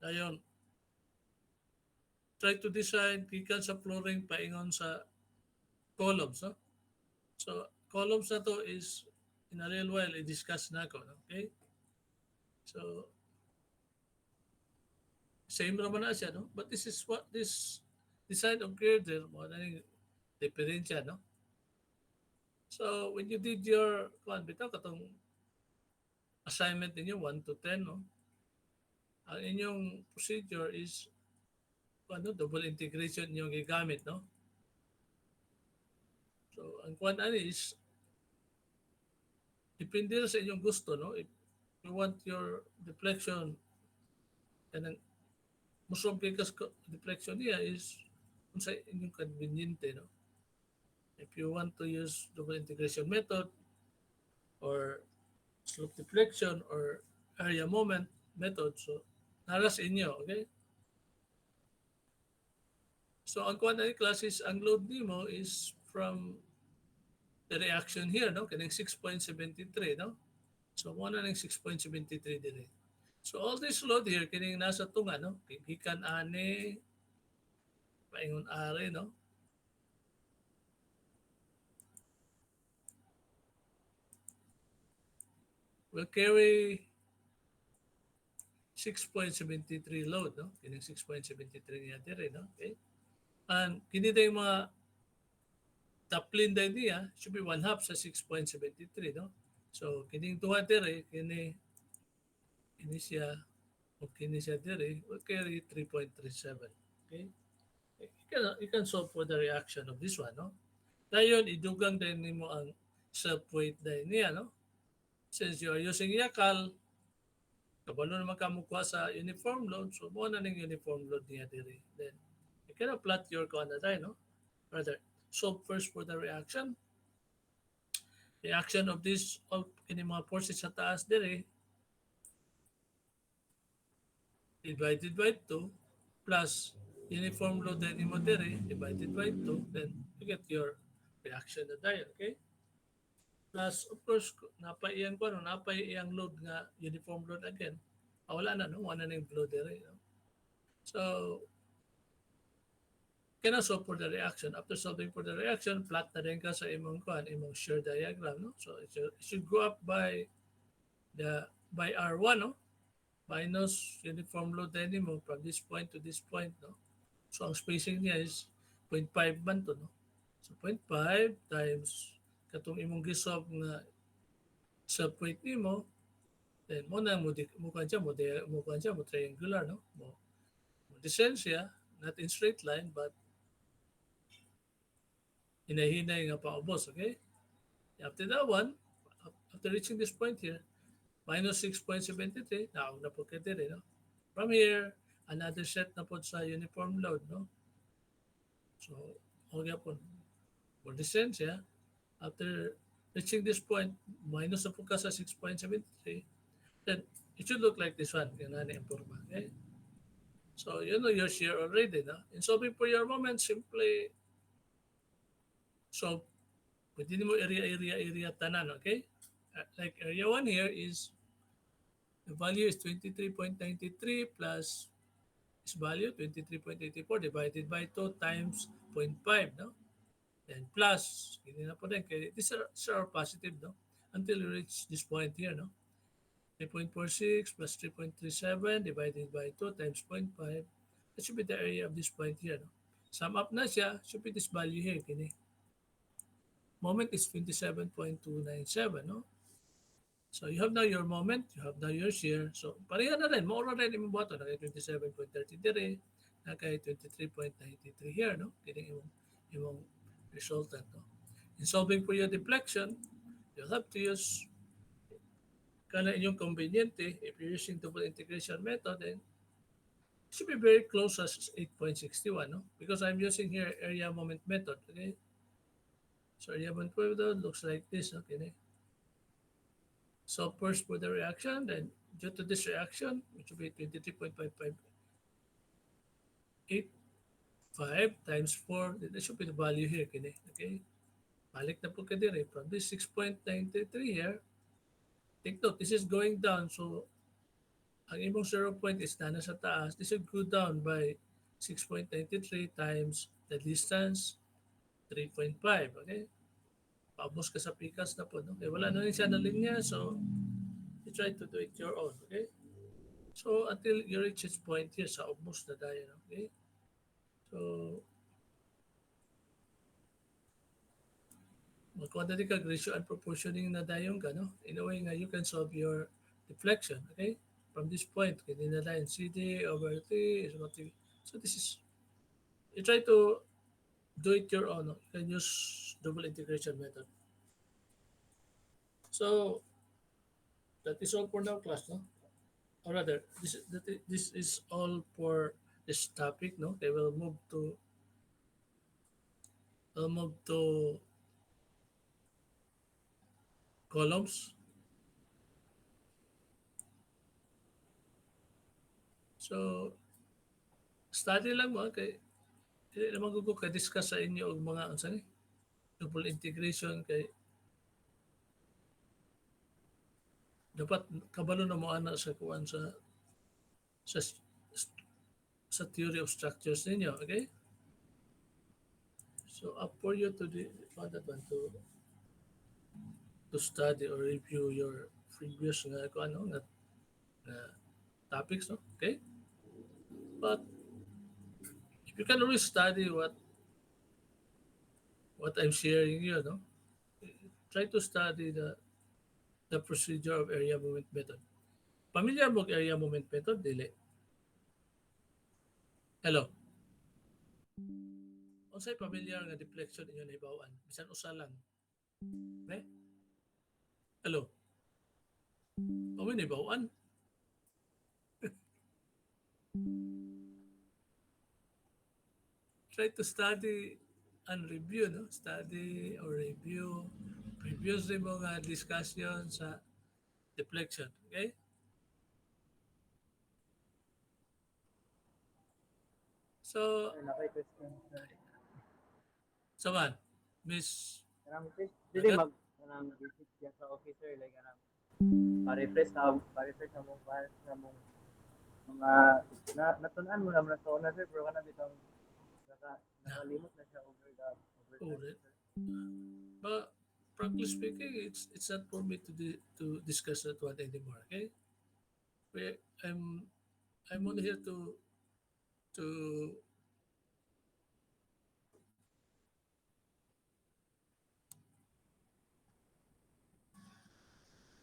Dayon, try to design gikan sa flooring paingon sa columns, no? So, columns na to is in a real while i-discuss na ako, no? Okay? So, same naman na siya, no? But this is what this design of girder mo na yung diferensya, no? So, when you did your, kuan, bitaw, katong assignment ninyo, 1 to 10, no? Ang inyong procedure is, ano, double integration yung gigamit, no? So, ang kuan ani is, depende na sa inyong gusto, no? If you want your deflection, kanang most of because deflection niya is kung sa inyong conveniente, no? If you want to use double integration method or slope deflection or area moment method, so nara sa inyo, okay? So ang kuan ani classes, ang load nimo is from the reaction here, no? Kaning 6.73, no? So mo na ning 6.73 dire. So all this load here kining nasa tunga, no? Gikan ani paingon are, no? Will carry 6.73 load, no? Kining 6.73 niya dire, no? Okay? And kini day mga taplin day niya should be one half sa 6.73, no? So kining tuwa dire kini siya o kini siya dire will carry 3.37. Okay? You can solve for the reaction of this one, no? Dayon idugang din nimo ang self-weight din niya, no? Since you are using yakal, kabalo naman ka mo kuha sa uniform load, so mo na ning uniform load niya dire. Then you can plot your kuha na tayo, no? Rather, solve first for the reaction. Reaction of this, of kini mga forces sa taas dire, divided by 2, plus uniform load din mo dire, divided by 2, then you get your reaction na tayo, okay? Plus, of course, napay iyang ko, no? Napay iyang load nga, uniform load again. Wala na, no? Wala na yung flow dire, no? So, can solve for the reaction. After solving for the reaction, plot na rin ka sa imong kuan, imong shear diagram, no? So it should go up by R1, no? Minus uniform load din mo from this point to this point, no? So ang spacing niya is 0.5 man to, no? So 0.5 times katong imong gisolve nga subweight nimo, then mo na mo kanya mo kanya mo triangular, no? Mo descend siya, not in straight line but hinahinay nga paubos, okay? After that one, after reaching this point here, minus 6.73, naog na po kayo dire, no? From here, another set na po sa uniform load, no? So, okay po, for descent siya, after reaching this point, minus na po ka sa 6.73, then it should look like this one, yung nani forma, okay? So, you know your shear already, no? In solving for your moment, simply solve pwede mo area tanan, okay? Like area 1 here is, the value is 23.93 plus this value, 23.84 divided by 2 times 0.5, no? Then plus, hindi na po din, kaya these are positive, no? Until you reach this point here, no? 3.46 plus 3.37 divided by 2 times 0.5. That should be the area of this point here, no? Sum up na siya, should be this value here, kini. Moment is 27.297, no? So you have now your moment, you have now your share. So pareha na rin, more na rin imong buhaton. Nakay 27.30 dire, nakay 23.93 here, no? Kining imong resultant, no? In solving for your deflection, you have to use kana inyong conveniente. If you're using double integration method, then it should be very close as 8.61, no? Because I'm using here area moment method, okay? So area moment method looks like this, okay? So first for the reaction, then due to this reaction, which will be 23.5585 times 4, that should be the value here, okay? Balik na po ka din, from this 6.93 here, take note, this is going down, so ang imong 0 point is na sa taas, this should go down by 6.93 times the distance 3.5. Okay? Paubos ka sa pikas na po. No? Okay, wala na rin siya na linya, so you try to do it your own. Okay? So until you reach this point here sa ubos na dayon. Okay? So mag-quantity kag ratio and proportioning na dayon ka, no? In a way nga you can solve your deflection. Okay? From this point, kaya na dayon CD over T is what you, so this is, you try to do it your own. No? You can use double integration method. So that is all for now, class, no? Or rather, this is all for this topic, no? Okay, we'll move to columns. So, study lang mo, kay hindi naman ko ka-discuss sa inyo og mga unsa ni double integration kay dapat kabalo na mo ana sa kuan sa sa theory of structures ninyo, okay? So up for you to that one to study or review your previous nga kung ano nga topics, no? Okay? But if you can always study what I'm sharing you, no? Try to study the procedure of area movement method. Familiar mo area movement method, dili? Hello. Unsay familiar nga deflection inyo nahibaw-an? Bisan usa lang. Ne? Hello. Amo nahibaw-an. Try to study and review, no? Study or review previous mga discussion sa deflection. Okay? So, Sir, naka-question, sir. so man, Miss Kanang Chris, dili Agat? mag kanang visit siya sa officer like kanang pa-refresh na mong files na mong mga natunan mo naman sa una sir pero kanang bitang nakalimot na siya over Oh, time sir. but frankly speaking, it's not for me to discuss that one anymore. Okay? We, I'm I'm only here to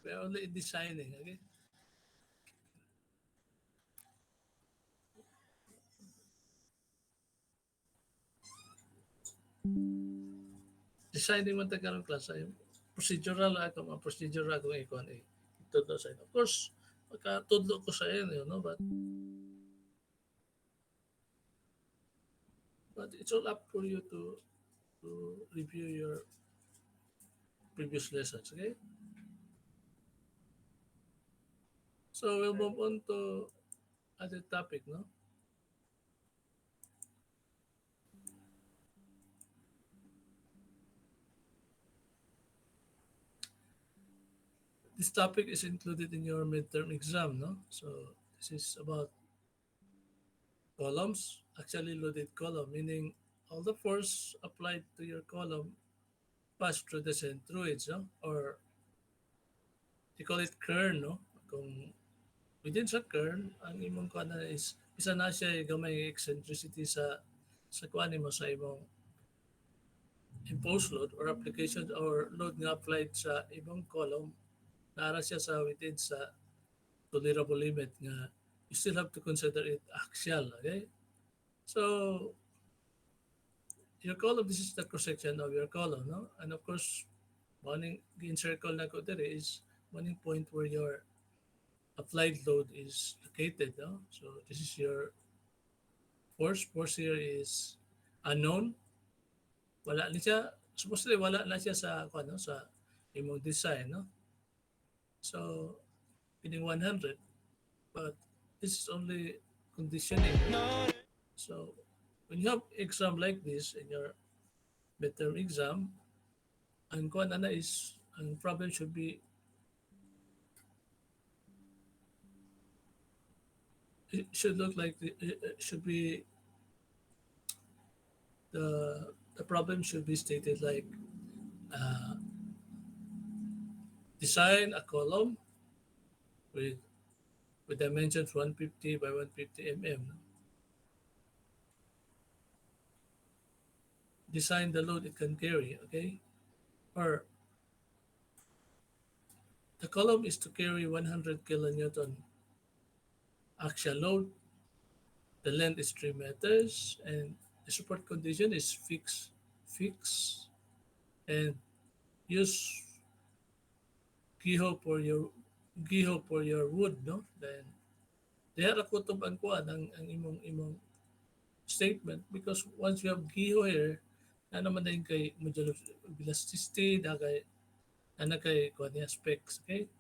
we're only designing. Okay? Designing man tayo class ay procedural ako, mga procedural ako ikon eh. Ito sa inyo. Of course, magkatudlo ko sa inyo, no? But it's all up for you to review your previous lessons, okay? So we'll move on to other topic, no? This topic is included in your midterm exam, no? So this is about columns, actually loaded column, meaning all the force applied to your column pass through the centroids, no? Or they call it kern, no? Kung within sa kern, ang imong kuan na is isa na siya gamay eccentricity sa kuan mo sa imong imposed load or application or load nga applied sa ibang column, naara siya sa within sa tolerable limit nga you still have to consider it axial, okay? So your column, this is the cross section of your column, no? And of course, morning encircle na ko there is morning point where your applied load is located, no? So this is your force here is unknown. Wala na siya, supposedly wala na siya sa ano sa imong design, no? So pining 100, but this is only conditioning. So when you have exam like this in your midterm exam, ang kuan ana is ang problem should be it should look like it should be the problem should be stated like uh, design a column with dimensions 150 by 150 mm. Design the load it can carry, okay? Or the column is to carry 100 kilonewton axial load. The length is 3 meters and the support condition is fixed, and use giho for your wood, no? Then diha ra kutob ang kuan ang imong statement because once you have giho here, na naman din kay modular elasticity, na kay kuan niya specs, okay?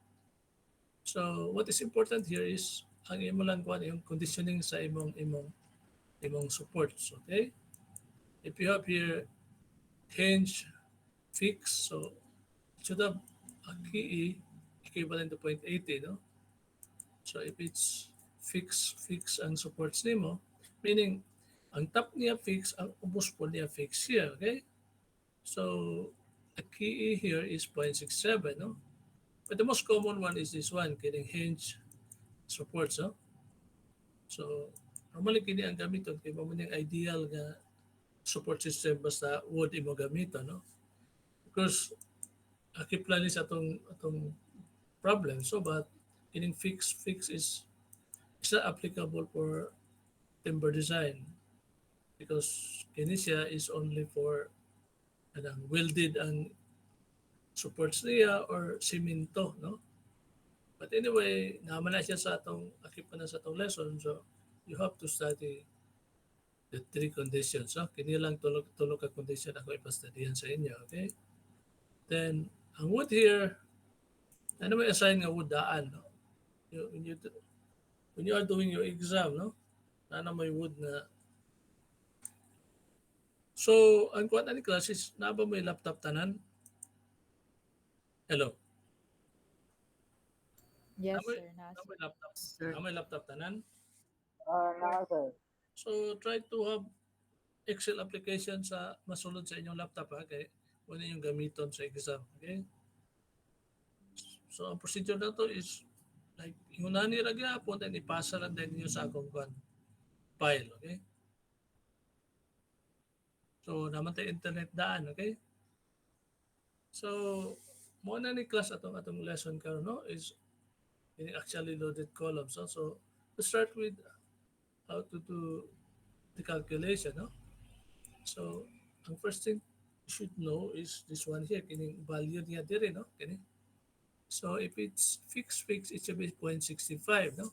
So what is important here is ang imo lang kuan yung conditioning sa imong supports, okay? If you have here hinge fix, so it should have a KE equivalent to 0.80, no? So if it's fix ang supports nimo, meaning ang top niya fix, ang ubos po niya fix here, okay? So a KE here is 0.67, no? But the most common one is this one, kining hinge supports, no? So normally kini ang gamiton kay mo ning ideal nga support system basta wood imo gamiton, no? Because akip lang ni sa atong problem. So but kining fix is not applicable for timber design because kini siya is only for anang welded ang supports niya or simento, no? But anyway, naman na siya sa atong akip pa na sa atong lesson. So you have to study the three conditions. So kini lang tulog ka condition ako ipastudyan sa inyo, okay? Then ang wood here, ano may assign nga wood daan, no? When you are doing your exam, no? Na may wood na. So, ang kuwan ni classes, na ba may laptop tanan? Hello? Na Yes, may, sir. na Nasa. may laptop? Sir. Na may laptop tanan? Na, sir. So, try to have Excel application sa masulod sa inyong laptop, ha? Kaya kung yung gamiton sa exam, okay? So, ang procedure na to is like, yung nani ra gyapon, then ipasa lang din niyo sa akong kuwan, file, okay? So, naman tayo internet daan, okay? So, mo na ni class atong lesson karon, no, is in actually loaded columns. No? So, let's start with how to do the calculation, no? So, ang first thing you should know is this one here, kining value niya dire, no? Kini. So, if it's fixed, it should be 0.65, no?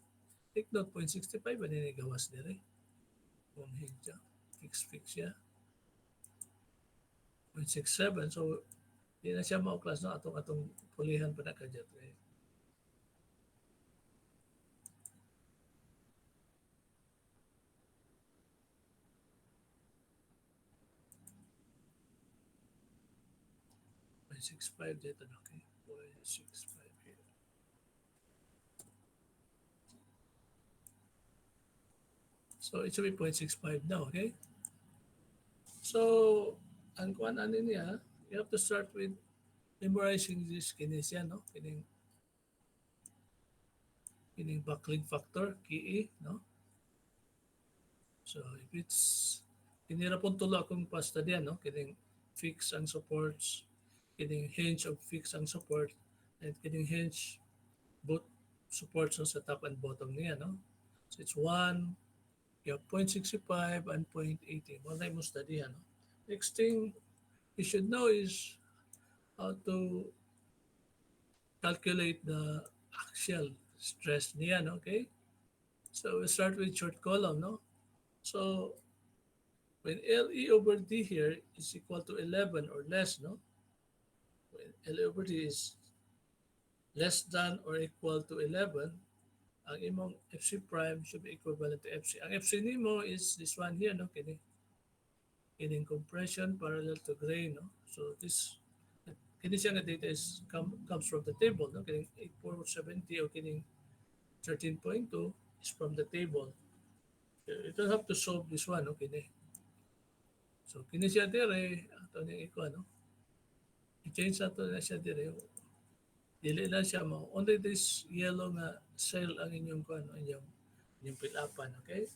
Take note, 0.65, ano yung gawas dire? Kung hidya, fix siya. 0.67, so, di na siya mauklas, no? Atong pulihan pa na kadyat. Okay? 0.65 dito, okay? 0.65 here. So, it should be 0.65 now, okay? So, ang kuan ano niya, you have to start with memorizing this kinesia, no? Kining buckling factor, KE, no? So, if it's kinira pong tulo akong pastadyan, no? Kining fix ang supports, kining hinge of fix ang support, and kining hinge both supports no, sa top and bottom niya, no? So, it's 1, you have 0.65 and 0.80. Wala mo study, no? Next thing you should know is how to calculate the axial stress niya, no? Okay? So we start with short column, no? So when LE over D here is equal to 11 or less, no? When LE over D is less than or equal to 11, ang imong FC prime should be equivalent to FC. Ang FC nimo is this one here, no? Kining compression parallel to grain, no? So this kini siya nga data comes from the table, no? Kining 8470 o kining 13.2 is from the table. You don't have to solve this one, okay? So, kini siya dire, ato ni iko, ano? I-change nato na siya dire. Dili na siya mo. Only this yellow nga cell ang inyong kuan, inyong fill upan, okay?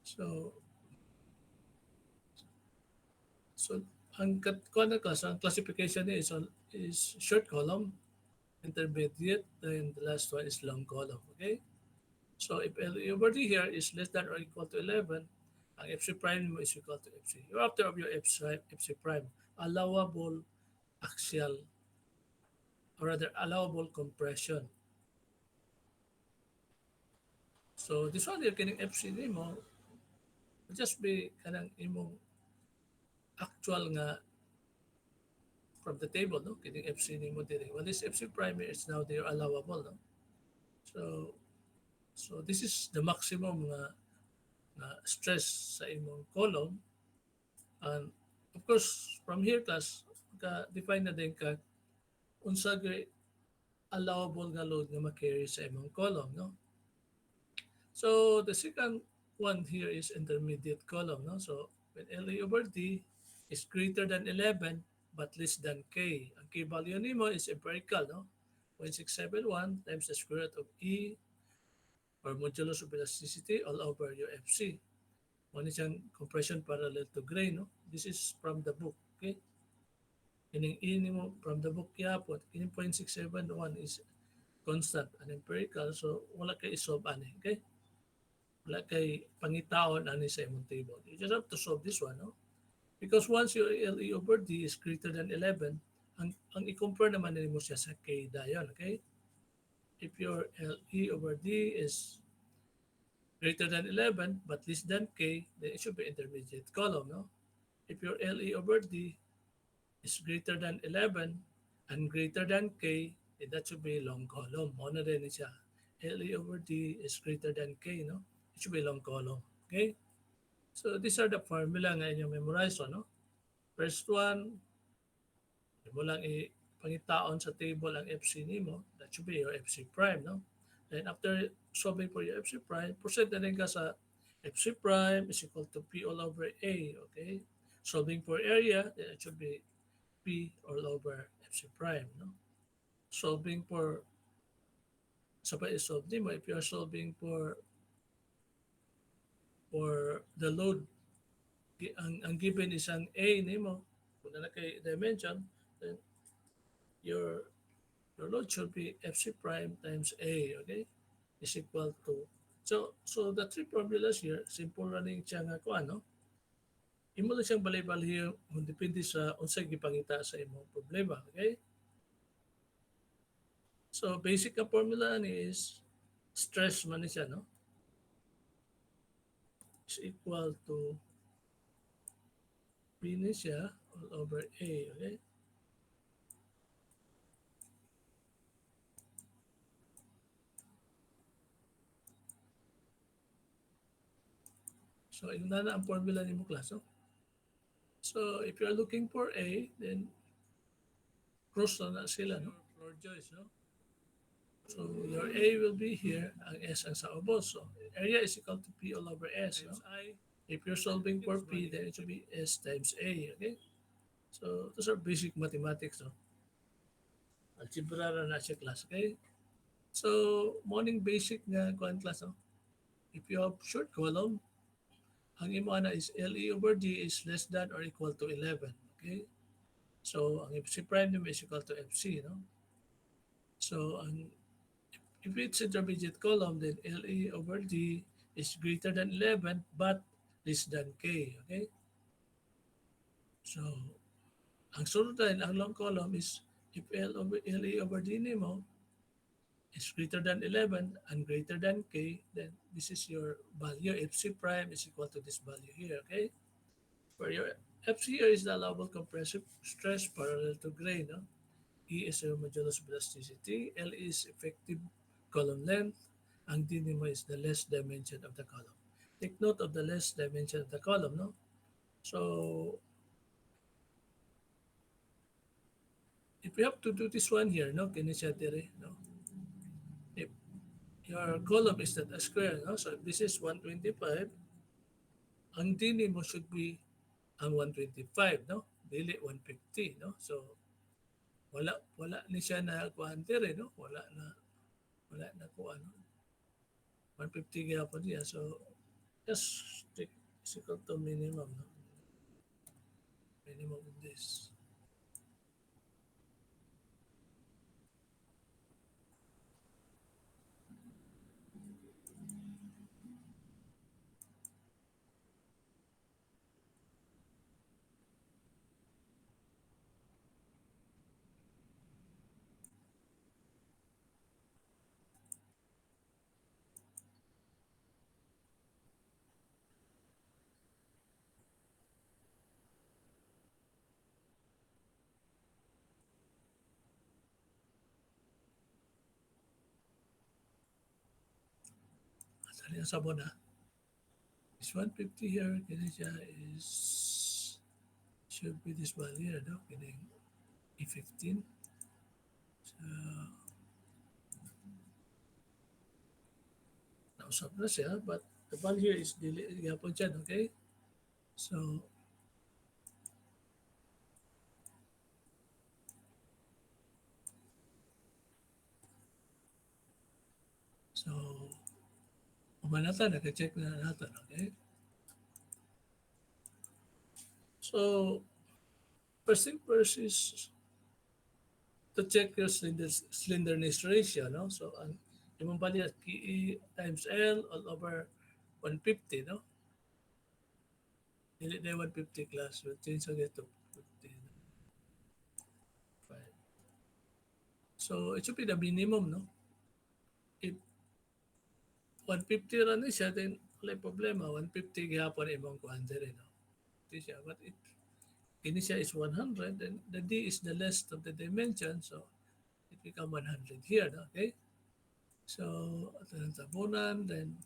So, so ang kuan na class, ang classification niya is short column, intermediate, then the last one is long column, okay? So if L over D here is less than or equal to 11, ang FC prime mo is equal to FC. You're after of your FC prime, allowable axial, or rather allowable compression. So this one, you're getting FC mo, will just be kanang imong actual nga from the table, no? Kining FC nimo dire. Well, this FC prime is now there allowable, no? So this is the maximum nga stress sa imong column. And of course, from here class, define na din ka unsa gyud allowable nga load nga ma-carry sa imong column, no? So the second one here is intermediate column, no? So when LA over D is greater than 11 but less than K. Ang K value nimo is empirical, no? 0.671 times the square root of E or modulus of elasticity all over your FC. One is yung compression parallel to grain, no? This is from the book, okay? Kining mo from the book yapon, kining 0.671 is constant and empirical, so wala kay isolve ani, okay? Wala kay pangitaon ani sa imong table. You just have to solve this one, no? Because once your LE over D is greater than 11, ang i-compare naman nimo siya sa K dayon, okay? If your LE over D is greater than 11 but less than K, then it should be intermediate column, no? If your LE over D is greater than 11 and greater than K, then that should be long column. Mo na din siya. LE over D is greater than K, no? It should be long column, okay? So these are the formula nga inyong memorize, no? First one, mo lang pangitaon sa table ang FC nimo, that should be your FC prime, no? Then after solving for your FC prime, proceed na rin ka sa FC prime is equal to P all over A, okay? Solving for area, then it should be P all over FC prime, no? Solving for, sa pa solve nimo, if you are solving for the load, ang given is ang A nimo, kung na kay dimension, then your load should be FC prime times A, okay? Is equal to, so the three formulas here, simple running siya nga ko, ano? Imo lang siyang balay-balay kung depende sa unsay gipangita sa imong problema, okay? So basic na formula ni is stress man ni siya, no? Is equal to B ni siya all over A, okay? So, yun na ang formula ni mo, class. No? So, if you are looking for A, then cross na sila, no? Floor joist, no? So, your A will be here, ang S ang sa ubos. So, area is equal to P all over S, no? If you're solving for P, then it should be S times A, okay? So, those are basic mathematics, no? Algebra na siya, class, okay? So, morning basic nga kuan class, no? If you have short column, ang imo ana is LE over D is less than or equal to 11. Okay? So, ang FC prime nimo is equal to FC, no? So, if it's intermediate column, then LE over D is greater than 11 but less than K. Okay? So, ang sunod din, ang long column is if LE over D nimo is greater than 11 and greater than K, then this is your value. FC prime is equal to this value here, okay? Where your FC here is the allowable compressive stress parallel to grain, no? E is your modulus of elasticity, L is effective column length, ang D nimo is the less dimension of the column. Take note of the less dimension of the column, no? So, if we have to do this one here, no? Kini siya dire, no? your column is not a square, no? So if this is 125, ang dini mo should be ang 125, no? Dili 150, no? So wala ni siya na kuanter, no? Wala na ko ano. 150 gyapon siya. So just take is equal to minimum, no? Minimum of this. Sali ang sabon ha. This 150 here, kini siya is should be this value here, no? Kini E15. So, nausap na siya, but the value is dili gyapon siya, okay? So, so, umanatan, naka-check na natin, okay? So, first thing first is to check your slenderness ratio, no? So, ang imong bali at PE times L all over 150, no? Dili na 150 class, we'll change again to 50. Fine. So, it should be the minimum, no? If 150 ra ni siya, then wala problema. 150 gihapon imong kuhan diri, no? Di siya. But if kini siya is 100, then the D is the less of the dimension, so it become 100 here, no? Okay? So, ito ang tabunan, then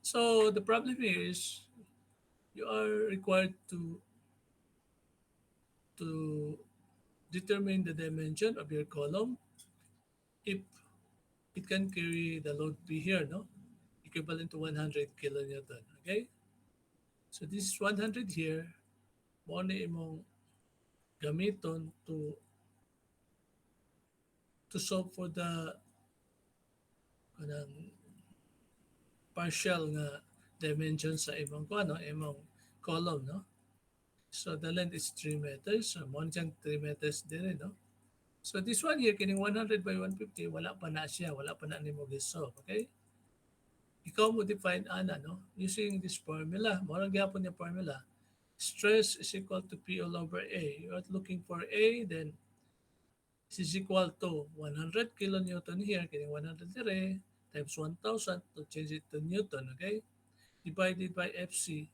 so the problem is you are required to determine the dimension of your column if it can carry the load P here, no? Equivalent to 100 kilonewton, okay? So this is 100 here. Mo na imong gamiton to solve for the kanang partial nga dimension sa imong kuano, imong column, no? So the length is 3 meters. So mo dyan 3 meters din, no? So this one here, kining 100 by 150, wala pa na siya. Wala pa na nimo gisolve, okay? Ikaw mo define ana, no? Using this formula. Morang gyapon yung formula. Stress is equal to P all over A. You're looking for A, then this is equal to 100 kilonewton here, kining 100 dire, times 1,000 to change it to Newton, okay? Divided by FC.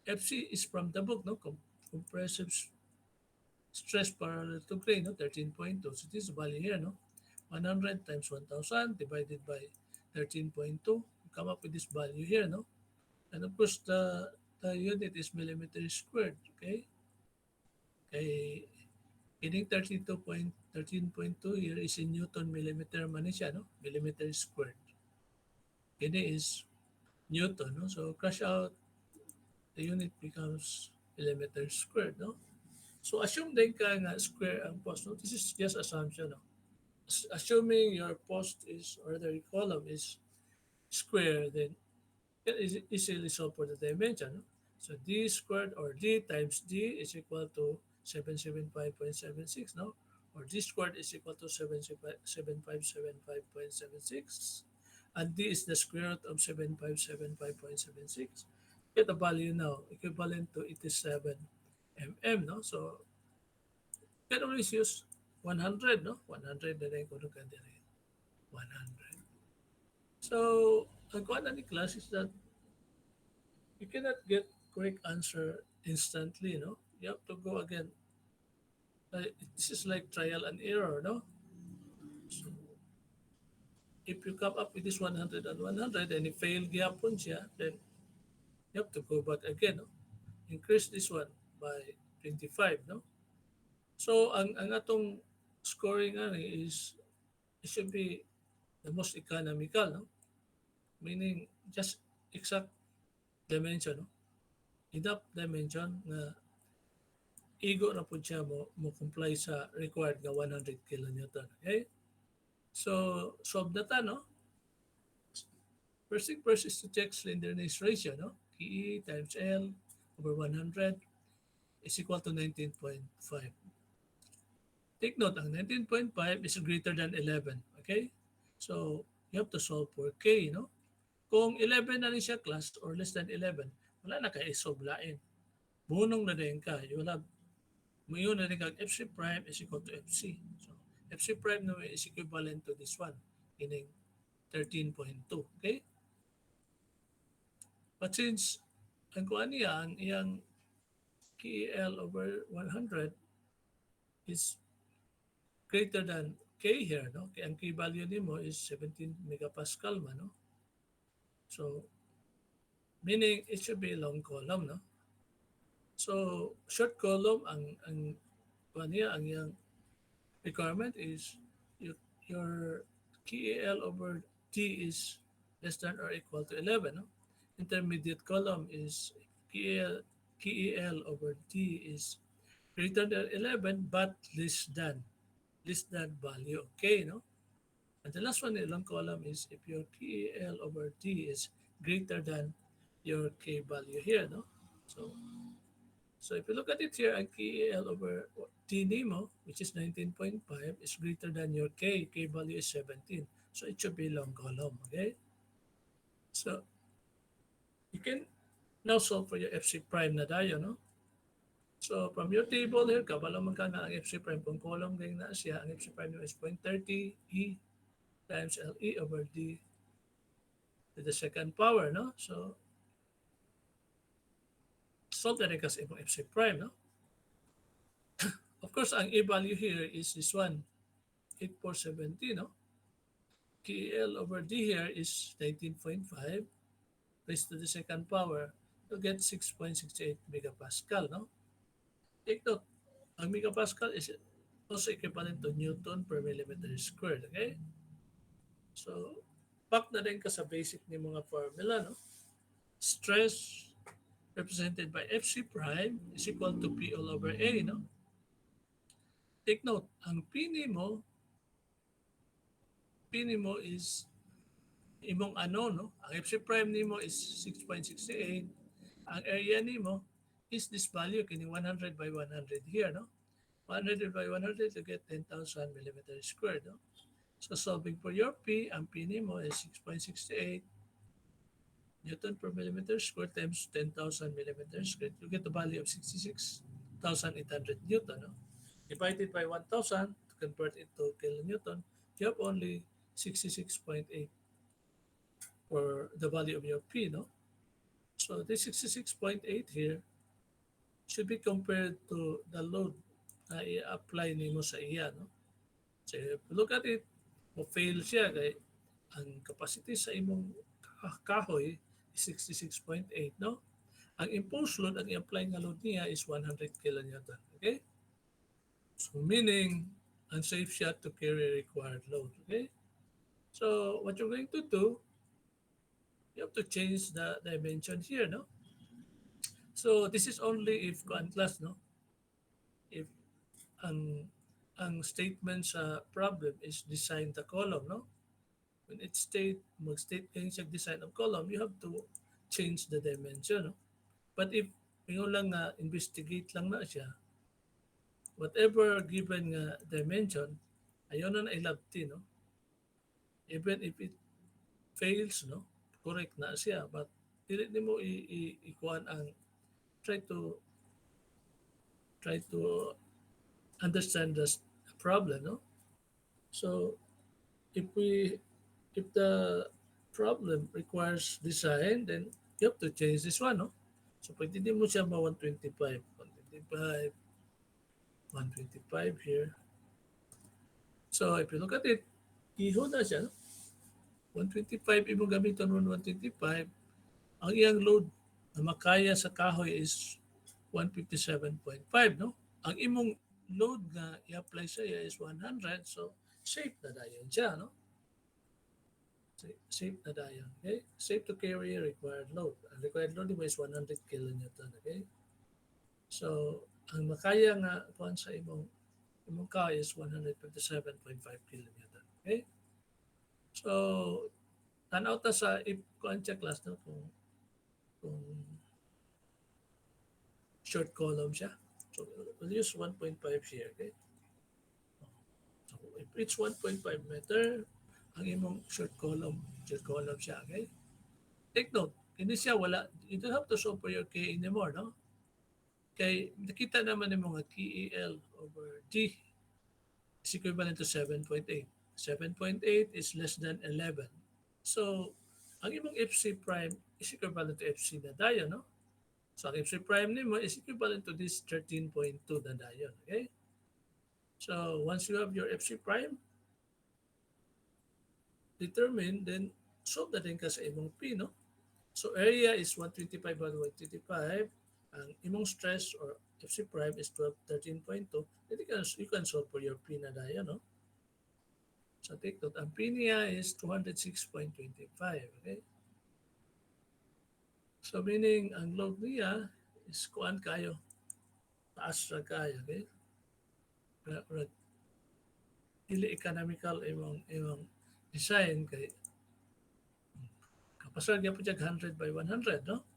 FC is from the book, no? Compressive stress parallel to grain, no? 13.2. So this is value here, no? 100 times 1,000 divided by 13.2. Come up with this value here, no? And of course, the unit is millimeter squared, okay? Kay kining 13.2 here is in Newton millimeter man siya, no? Millimeter squared. Kini is Newton, no? So crush out, the unit becomes millimeter squared, no? So assume din ka nga square ang post, no? This is just assumption, no? Assuming your post is, or the column is square, then it is easily solve for the dimension, no? So d squared or d times d is equal to 775.76, no? Or d squared is equal to 7575.76. And d is the square root of 7575.76. Get the value now, equivalent to 87 mm, no? So, you can always use 100, no? 100 na rin kung ka dire. 100. So, ang kuha na ni class is that you cannot get correct answer instantly, no? You have to go again. This is like trial and error, no? So, if you come up with this 100 and 100 and you fail gyapon siya, then you have to go back again, no? Increase this one by 25, no? So, ang atong scoring ani is it should be the most economical, no? Meaning just exact dimension, no? Enough dimension na igo na po siya mo comply sa required nga 100 kilonewton. Okay? So, solve na ta, no? First thing first is to check slenderness ratio, no? KE times L over 100 is equal to 19.5. Take note, ang 19.5 is greater than 11. Okay? So, you have to solve for K, no? Kung 11 na rin siya class or less than 11, wala na kayo isoblain. Bunong na din ka. You will have, mayon na rin kag FC prime is equal to FC. So, FC prime naman is equivalent to this one, meaning 13.2. Okay? But since ang kuha niya, ang iyang KEL over 100 is greater than K here, no? Kaya ang K value nimo is 17 megapascal man, no? So, meaning it should be a long column, no? So, short column, ang niya, ang yung requirement is your KEL over T is less than or equal to 11, no? Intermediate column is KEL over T is greater than 11 but less than value. Okay, no? And the last one in long column is if your KEL over T is greater than your K value here, no? So if you look at it here, ang KEL over T nimo, which is 19.5, is greater than your K. K value is 17. So it should be long column, okay? So you can now solve for your FC prime na dayo, no? So from your table here, kabalo man ka nga ang FC prime kung column ganyan na siya, ang FC prime is 0.30 E times LE over D to the second power, no? So solve na rin kasi itong FC prime, no? Of course, ang A value here is this one, 8470, no? KEL over D here is 19.5 raised to the second power to get 6.68 megapascal, no? Take note, ang megapascal is also equivalent to Newton per millimeter squared, okay? So, back na rin ka sa basic ni mga formula, no? Stress represented by FC prime is equal to P all over A, no? Take note, ang P nimo is imong ano, no? Ang FC prime nimo is 6.68. Ang area nimo is this value, kini 100 by 100 here, no? 100 by 100 to get 10,000 millimeters squared, no? So solving for your P, ang P nimo is 6.68 Newton per millimeter squared times 10,000 millimeters squared. You get the value of 66,800 Newton, no? Divided by 1,000 to convert it to kilonewton, you have only 66.8 for the value of your P, no? So this 66.8 here should be compared to the load na i-apply nimo sa iya, no? So if you look at it, mo-fail siya kay ang capacity sa imong kahoy is 66.8, no? Ang imposed load, ang i-apply nga load niya is 100 kilonewton, okay? So meaning, unsafe siya to carry required load, okay? So what you're going to do, you have to change the dimension here, no? So this is only if class, no? If ang statement sa problem is design the column, no? When it mag-state kayo siya design of column, you have to change the dimension, no? But if yung lang investigate lang na siya, whatever given nga dimension, ayaw na ilabti, no? Even if it fails, no? Correct na siya, but dili nimo ikuan ang try to understand the problem, no? So if the problem requires design, then you have to change this one, no? So pwede din mo siya 125 here. So if you look at it, iho na siya, no? 125 imo gamiton 125. Ang iyang load na makaya sa kahoy is 157.5, no? Ang imong load nga i-apply sa iya is 100, so safe na dayon siya, no? Safe na dayon, okay? Safe to carry required load. Ang required load mo is 100 kilonewton, okay? So, ang makaya nga kuan sa imong car is 157.5 kilonewton, okay? So, tanaw ta sa if kuan siya class, no? Kung short column siya. So, we'll use 1.5 here, okay? So, if it's 1.5 meter, ang imong short column siya, okay? Take note, hindi siya wala, you don't have to solve for your K anymore, no? Kay nakita naman yung mga KEL over G is equivalent to 7.8. 7.8 is less than 11. So, ang imong FC prime is equivalent to FC na dayon, no? So, ang FC prime nimo is equivalent to this 13.2 na dayon, okay? So, once you have your FC prime determined, then solve na din ka sa imong P, no? So, area is 125 by 125. Ang imong stress or FC prime is 13.2. Then you can solve for your P na dayon, no? So, take note, ang P niya is 206.25, okay? So, meaning, ang load niya is kuan kayo. Taas ra kayo, okay? Dili economical imong design kay kapasar gyapon siya 100 by 100, no?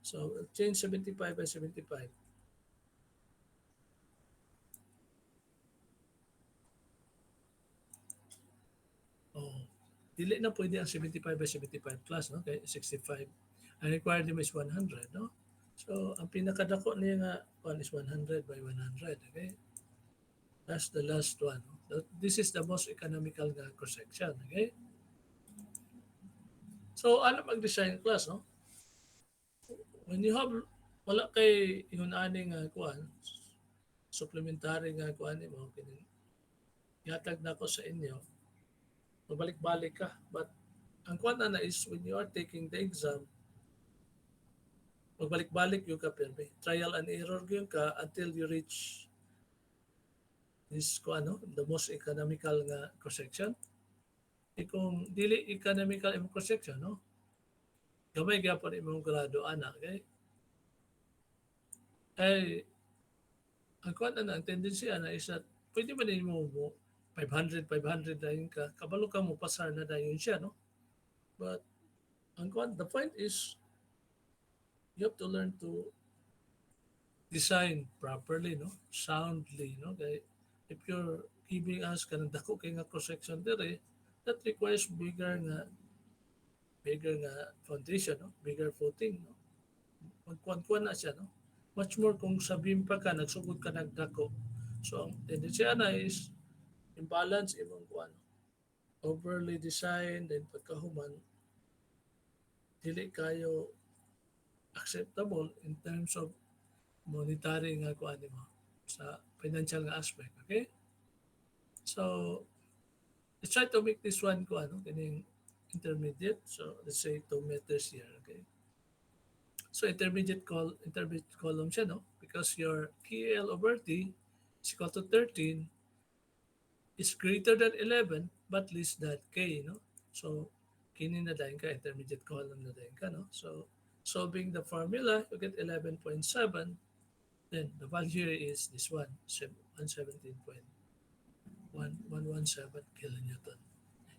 So change 75 by 75. Oh, dili na pwede ang 75 by 75 plus, no? Kay 65. Ang required nimo is 100, no? So ang pinakadako niya nga one is 100 by 100, okay? That's the last one. This is the most economical nga cross section, okay? So ano mag-design class, no? When you have wala kay ingon ani nga kuan supplementary nga kuan mo kini yatag na ko sa inyo mabalik-balik ka but ang kuan na is when you are taking the exam magbalik-balik yung ka perbe trial and error yung ka until you reach this kuan no the most economical nga cross section kung dili economical imong cross section no gamay gyapon imong grado ana okay ay ang kuan na ang tendency na is that pwede ba din mo 500 dayon ka kabalo ka mo pasar na dayon siya no but ang kuan the point is you have to learn to design properly no soundly no kay if you're giving us kanang dako kay nga cross section dire that requires bigger nga foundation no bigger footing no magkuan na siya no much more kung sabihin pa ka nagsugod ka nagdako so ang tendency na is imbalance imong kuan overly designed then pagkahuman dili kayo acceptable in terms of monetary nga kuan mo sa financial nga aspect okay so let's try to make this one kuan no kining intermediate so let's say 2 meters here okay so intermediate column siya no because your KL over T is equal to 13 is greater than 11 but less than K, no? So, kini na dahin ka, intermediate column na dahin ka, no? So, solving the formula, you get 11.7. Then, the value is this one, 117.117 kilonewton.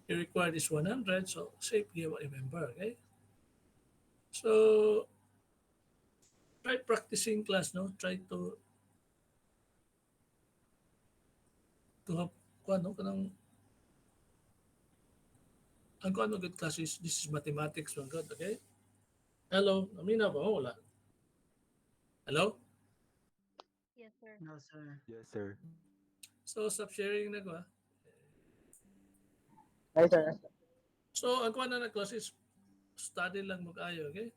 You require this 100, so safe here, remember, okay? So, try practicing class, no? Try to have, ano, kanang ang ano good class is this is mathematics one good, okay? Hello, namina ba? Wala. Hello? Yes, sir. No, sir. Yes, sir. So, stop sharing na ko ha. Ay, sir. So, ang kuha na class is study lang mag-ayo, okay?